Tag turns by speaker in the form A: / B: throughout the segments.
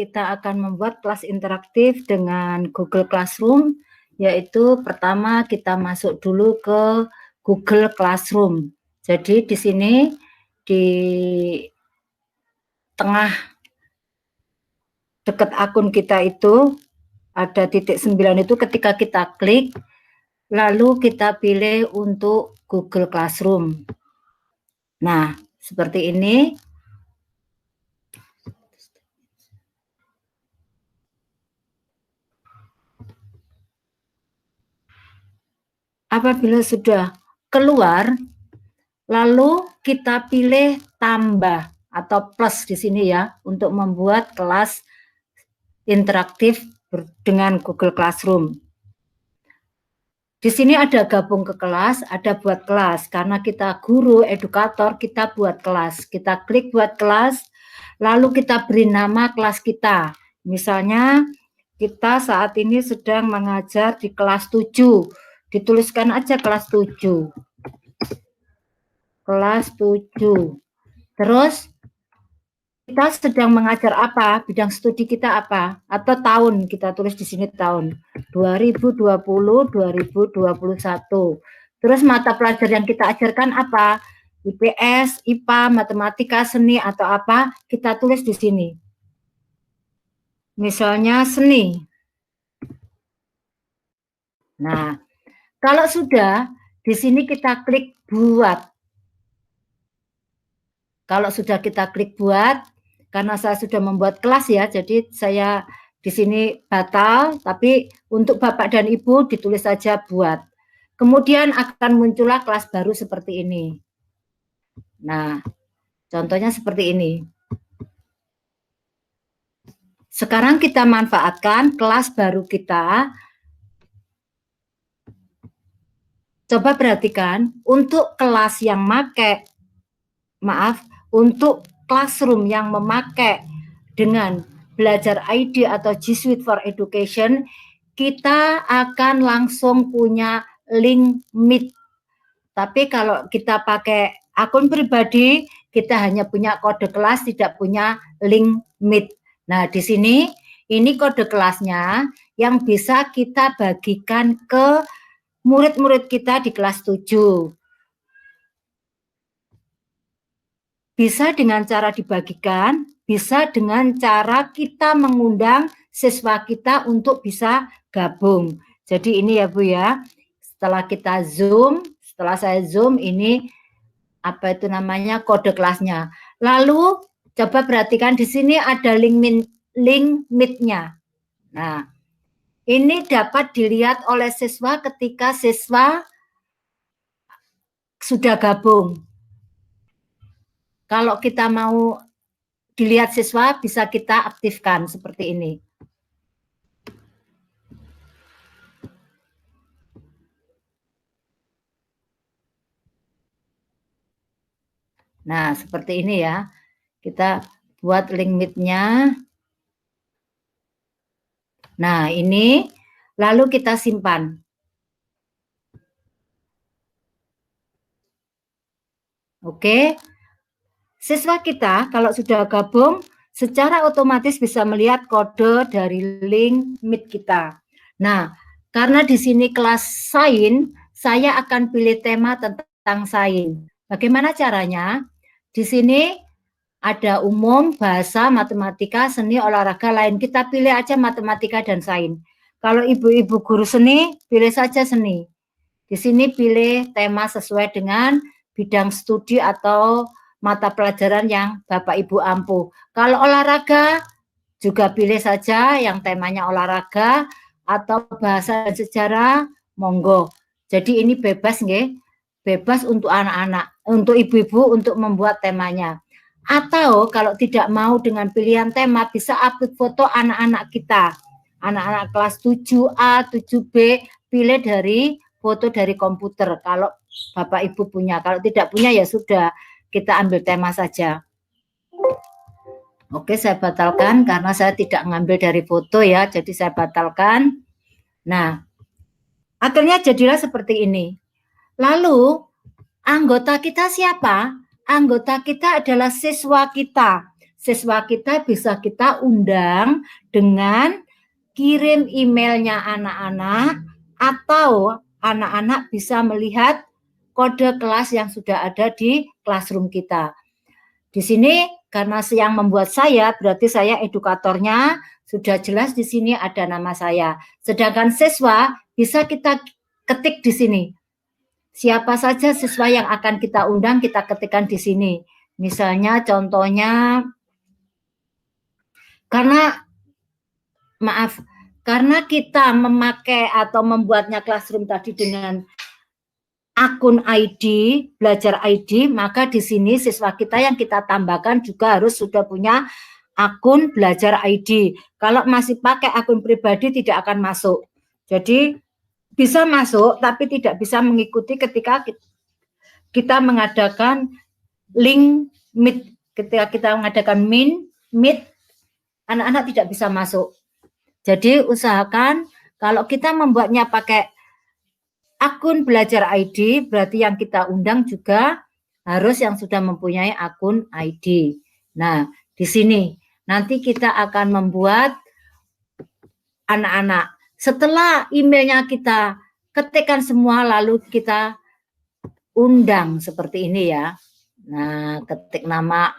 A: kita akan membuat kelas interaktif dengan Google Classroom, yaitu pertama kita masuk dulu ke Google Classroom. Jadi di sini di tengah dekat akun kita itu ada titik 9 itu, ketika kita klik lalu kita pilih untuk Google Classroom. Nah, seperti ini. Apabila sudah keluar, lalu kita pilih tambah atau plus di sini ya, untuk membuat kelas interaktif dengan Google Classroom. Di sini ada gabung ke kelas, ada buat kelas. Karena kita guru, edukator, kita buat kelas. Kita klik buat kelas, lalu kita beri nama kelas kita. Misalnya, kita saat ini sedang mengajar di kelas 7. Dituliskan aja kelas 7. Kelas 7. Terus, kita sedang mengajar apa? Bidang studi kita apa? Atau tahun, kita tulis di sini tahun 2020-2021. Terus mata pelajaran yang kita ajarkan apa? IPS, IPA, matematika, seni atau apa? Kita tulis di sini. Misalnya seni. Nah, kalau sudah di sini kita klik buat. Kalau sudah kita klik buat, karena saya sudah membuat kelas ya, jadi saya di sini batal, tapi untuk Bapak dan Ibu ditulis saja buat. Kemudian akan muncullah kelas baru seperti ini. Nah, contohnya seperti ini. Sekarang kita manfaatkan kelas baru kita. Coba perhatikan, untuk kelas yang untuk Classroom yang memakai dengan Belajar ID atau G Suite for Education, kita akan langsung punya link Meet. Tapi kalau kita pakai akun pribadi, kita hanya punya kode kelas, tidak punya link Meet. Nah, di sini ini kode kelasnya yang bisa kita bagikan ke murid-murid kita di kelas 7. Bisa dengan cara dibagikan, bisa dengan cara kita mengundang siswa kita untuk bisa gabung. Jadi ini ya Bu ya, setelah saya zoom ini apa itu namanya kode kelasnya. Lalu coba perhatikan di sini ada link Meet-nya. Nah, ini dapat dilihat oleh siswa ketika siswa sudah gabung. Kalau kita mau dilihat siswa, bisa kita aktifkan seperti ini. Nah, seperti ini ya. Kita buat link Meet-nya. Nah, ini lalu kita simpan. Oke. Siswa kita kalau sudah gabung, secara otomatis bisa melihat kode dari link Meet kita. Nah, karena di sini kelas sains, saya akan pilih tema tentang sains. Bagaimana caranya? Di sini ada umum, bahasa, matematika, seni, olahraga lain. Kita pilih aja matematika dan sains. Kalau ibu-ibu guru seni, pilih saja seni. Di sini pilih tema sesuai dengan bidang studi atau mata pelajaran yang Bapak Ibu ampuh. Kalau olahraga, juga pilih saja yang temanya olahraga, atau bahasa dan sejarah, monggo. Jadi ini bebas nggih, bebas untuk anak-anak, untuk ibu-ibu untuk membuat temanya. Atau kalau tidak mau dengan pilihan tema, bisa upload foto anak-anak kita. Anak-anak kelas 7A, 7B, pilih dari foto dari komputer. Kalau Bapak Ibu punya, kalau tidak punya ya sudah, kita ambil tema saja. Oke, saya batalkan karena saya tidak ngambil dari foto ya, jadi saya batalkan. Nah, akhirnya jadilah seperti ini. Lalu, anggota kita siapa? Anggota kita adalah siswa kita. siswa kita bisa kita undang dengan kirim emailnya anak-anak, atau anak-anak bisa melihat kode kelas yang sudah ada di classroom kita. Di sini karena yang membuat saya, berarti saya edukatornya, sudah jelas di sini ada nama saya. Sedangkan siswa bisa kita ketik di sini. Siapa saja siswa yang akan kita undang, kita ketikkan di sini. Misalnya contohnya, karena kita memakai atau membuatnya classroom tadi dengan akun ID, belajar ID, maka di sini siswa kita yang kita tambahkan juga harus sudah punya akun belajar ID. Kalau masih pakai akun pribadi tidak akan masuk. Jadi bisa masuk tapi tidak bisa mengikuti ketika kita mengadakan link meet. Ketika kita mengadakan meet, anak-anak tidak bisa masuk. Jadi usahakan kalau kita membuatnya pakai akun belajar ID, berarti yang kita undang juga harus yang sudah mempunyai akun ID. Nah, di sini nanti kita akan membuat anak-anak. Setelah emailnya kita ketikkan semua, lalu kita undang seperti ini ya. Nah, ketik nama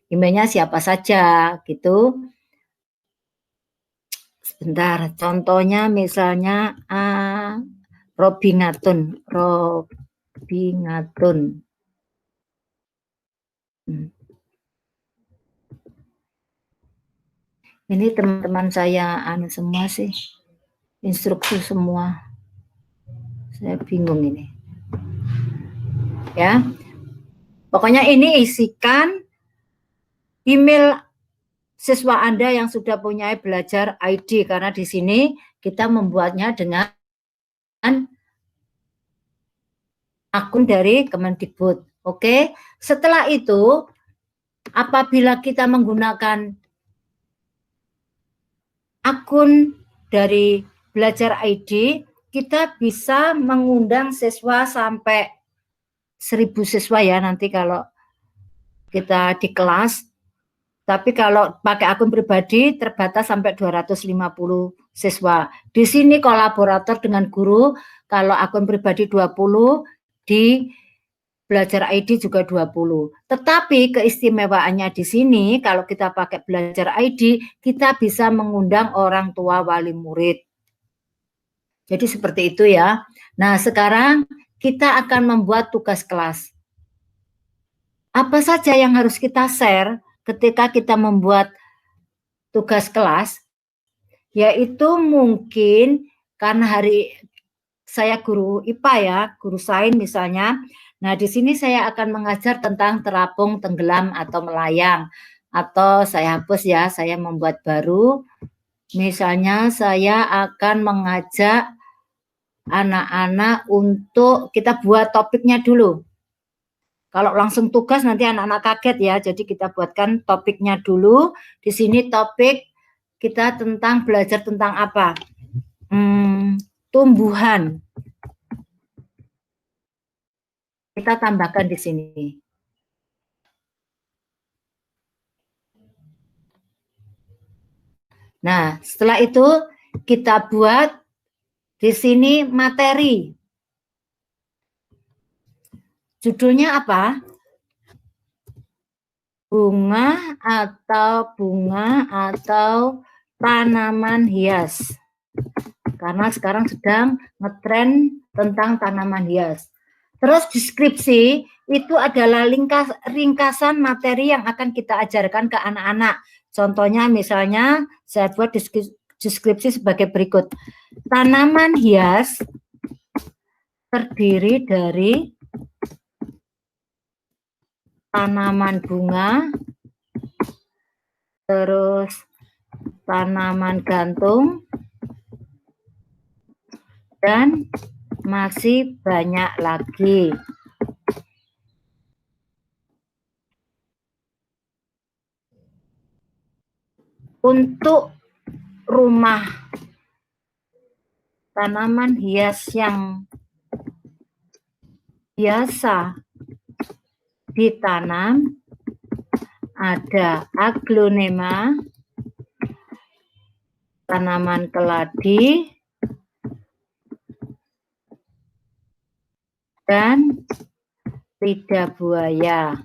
A: emailnya siapa saja gitu. Sebentar, contohnya misalnya Robinatun. Ini teman-teman saya semua sih, instruksi semua. Saya bingung ini. Ya. Pokoknya ini isikan email siswa Anda yang sudah punya belajar ID, karena di sini kita membuatnya dengan akun dari Kemendikbud. Oke, setelah itu apabila kita menggunakan akun dari belajar ID, kita bisa mengundang siswa sampai 1000 siswa ya nanti kalau kita di kelas. Tapi kalau pakai akun pribadi terbatas sampai 250 siswa. Di sini kolaborator dengan guru, kalau akun pribadi 20, di belajar ID juga 20. Tetapi keistimewaannya di sini, kalau kita pakai belajar ID, kita bisa mengundang orang tua wali murid. Jadi seperti itu ya. Nah, sekarang kita akan membuat tugas kelas. Apa saja yang harus kita share ketika kita membuat tugas kelas, yaitu mungkin karena hari saya guru IPA ya, guru sains misalnya. Nah, di sini saya akan mengajar tentang terapung, tenggelam, atau melayang. Atau saya hapus ya, saya membuat baru. Misalnya saya akan mengajak anak-anak untuk kita buat topiknya dulu. Kalau langsung tugas nanti anak-anak kaget ya, jadi kita buatkan topiknya dulu. Di sini topik kita tentang belajar tentang apa? Tumbuhan. Kita tambahkan di sini. Nah, setelah itu kita buat di sini materi. Judulnya apa? Bunga atau tanaman hias. Karena sekarang sedang ngetren tentang tanaman hias. Terus deskripsi itu adalah ringkasan materi yang akan kita ajarkan ke anak-anak. Contohnya misalnya saya buat deskripsi sebagai berikut. Tanaman hias terdiri dari tanaman bunga, terus tanaman gantung, dan masih banyak lagi. Untuk rumah tanaman hias yang biasa ditanam ada aglonema, tanaman keladi, dan lidah buaya.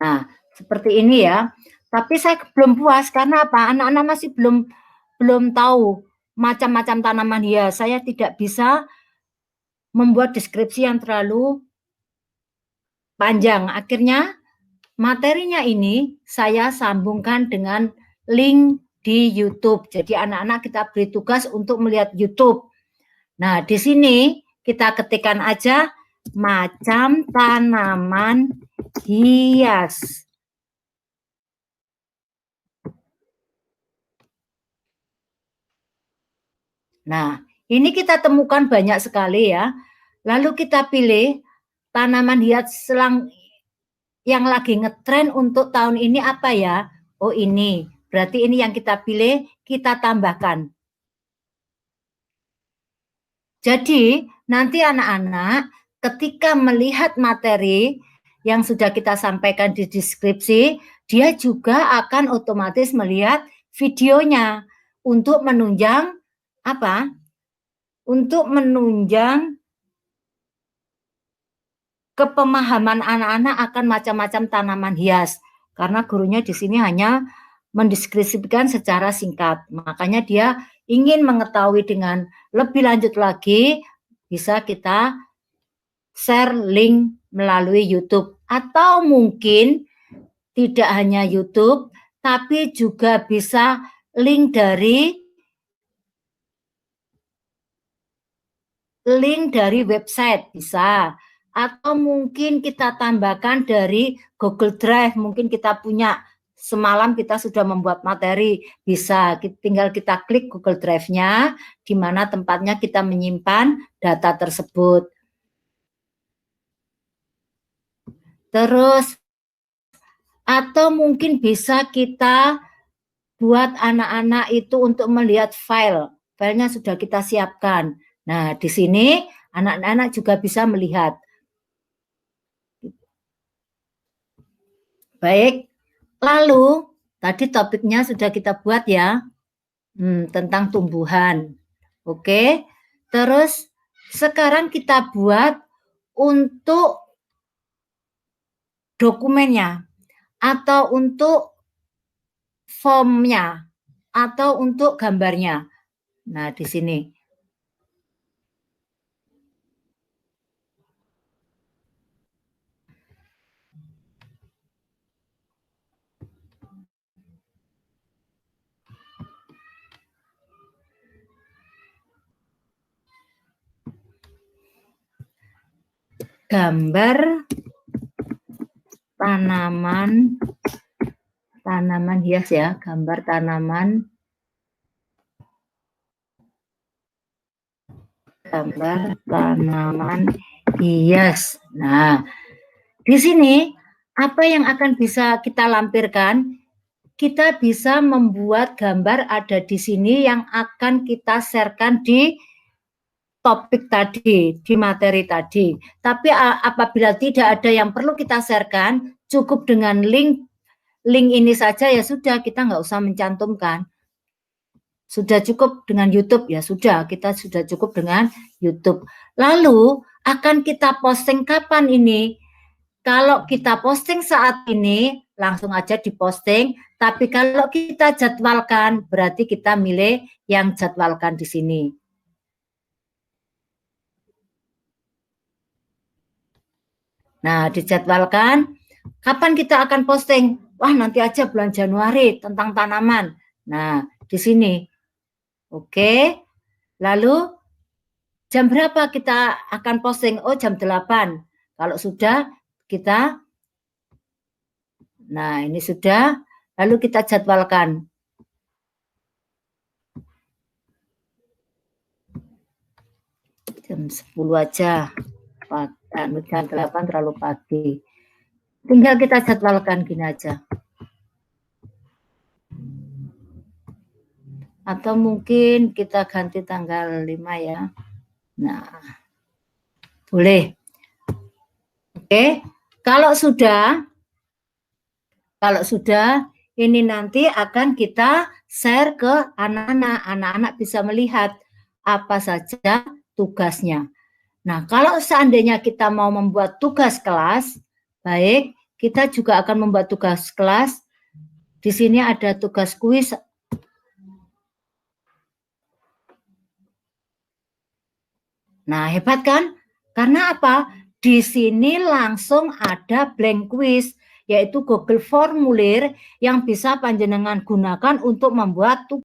A: Nah, seperti ini ya. Tapi saya belum puas karena apa? Anak-anak masih belum tahu macam-macam tanaman hias. Saya tidak bisa membuat deskripsi yang terlalu panjang. Akhirnya materinya ini saya sambungkan dengan link di YouTube. Jadi anak-anak kita beri tugas untuk melihat YouTube. Nah, di sini kita ketikkan aja macam tanaman hias. Nah, ini kita temukan banyak sekali ya. Lalu kita pilih tanaman hias yang lagi ngetren untuk tahun ini apa ya? Oh ini, berarti ini yang kita pilih, kita tambahkan. Jadi nanti anak-anak ketika melihat materi yang sudah kita sampaikan di deskripsi, dia juga akan otomatis melihat videonya untuk menunjang apa? Untuk menunjang kepemahaman anak-anak akan macam-macam tanaman hias. Karena gurunya di sini hanya mendeskripsikan secara singkat. Makanya dia ingin mengetahui dengan lebih lanjut lagi, bisa kita share link melalui YouTube. Atau mungkin tidak hanya YouTube, tapi juga bisa link dari website, bisa. Atau mungkin kita tambahkan dari Google Drive, mungkin kita punya, semalam kita sudah membuat materi, bisa, tinggal kita klik Google Drive-nya, di mana tempatnya kita menyimpan data tersebut. Terus, atau mungkin bisa kita buat anak-anak itu untuk melihat file, filenya sudah kita siapkan. Nah, di sini anak-anak juga bisa melihat. Baik, lalu tadi topiknya sudah kita buat ya, tentang tumbuhan. Oke, terus sekarang kita buat untuk dokumennya, atau untuk formnya, atau untuk gambarnya. Nah, di sini. Gambar tanaman hias ya, gambar tanaman hias. Nah, di sini apa yang akan bisa kita lampirkan? Kita bisa membuat gambar ada di sini yang akan kita sharekan di topik tadi, di materi tadi. Tapi apabila tidak ada yang perlu kita sharekan, cukup dengan link ini saja ya sudah, kita nggak usah mencantumkan. Sudah cukup dengan YouTube ya sudah, kita sudah cukup dengan YouTube. Lalu akan kita posting kapan ini? Kalau kita posting saat ini, langsung aja diposting. Tapi kalau kita jadwalkan, berarti kita milih yang jadwalkan di sini. Nah, dijadwalkan, kapan kita akan posting? Wah, nanti aja bulan Januari tentang tanaman. Nah, di sini. Oke. Lalu, jam berapa kita akan posting? Oh, jam 8. Kalau sudah, kita, nah ini sudah, lalu kita jadwalkan. Jam 10 aja. Jam 8 terlalu pagi. Tinggal kita jadwalkan gini aja. Atau mungkin kita ganti tanggal 5 ya. Nah, boleh. Oke, kalau sudah, Kalau sudah, ini nanti akan kita share ke anak-anak. Anak-anak bisa melihat apa saja tugasnya. Nah, kalau seandainya kita mau membuat tugas kelas, baik, kita juga akan membuat tugas kelas. Di sini ada tugas kuis. Nah, hebat kan? Karena apa? Di sini langsung ada blank quiz, yaitu Google Formulir yang bisa panjenengan gunakan untuk membuat tugas.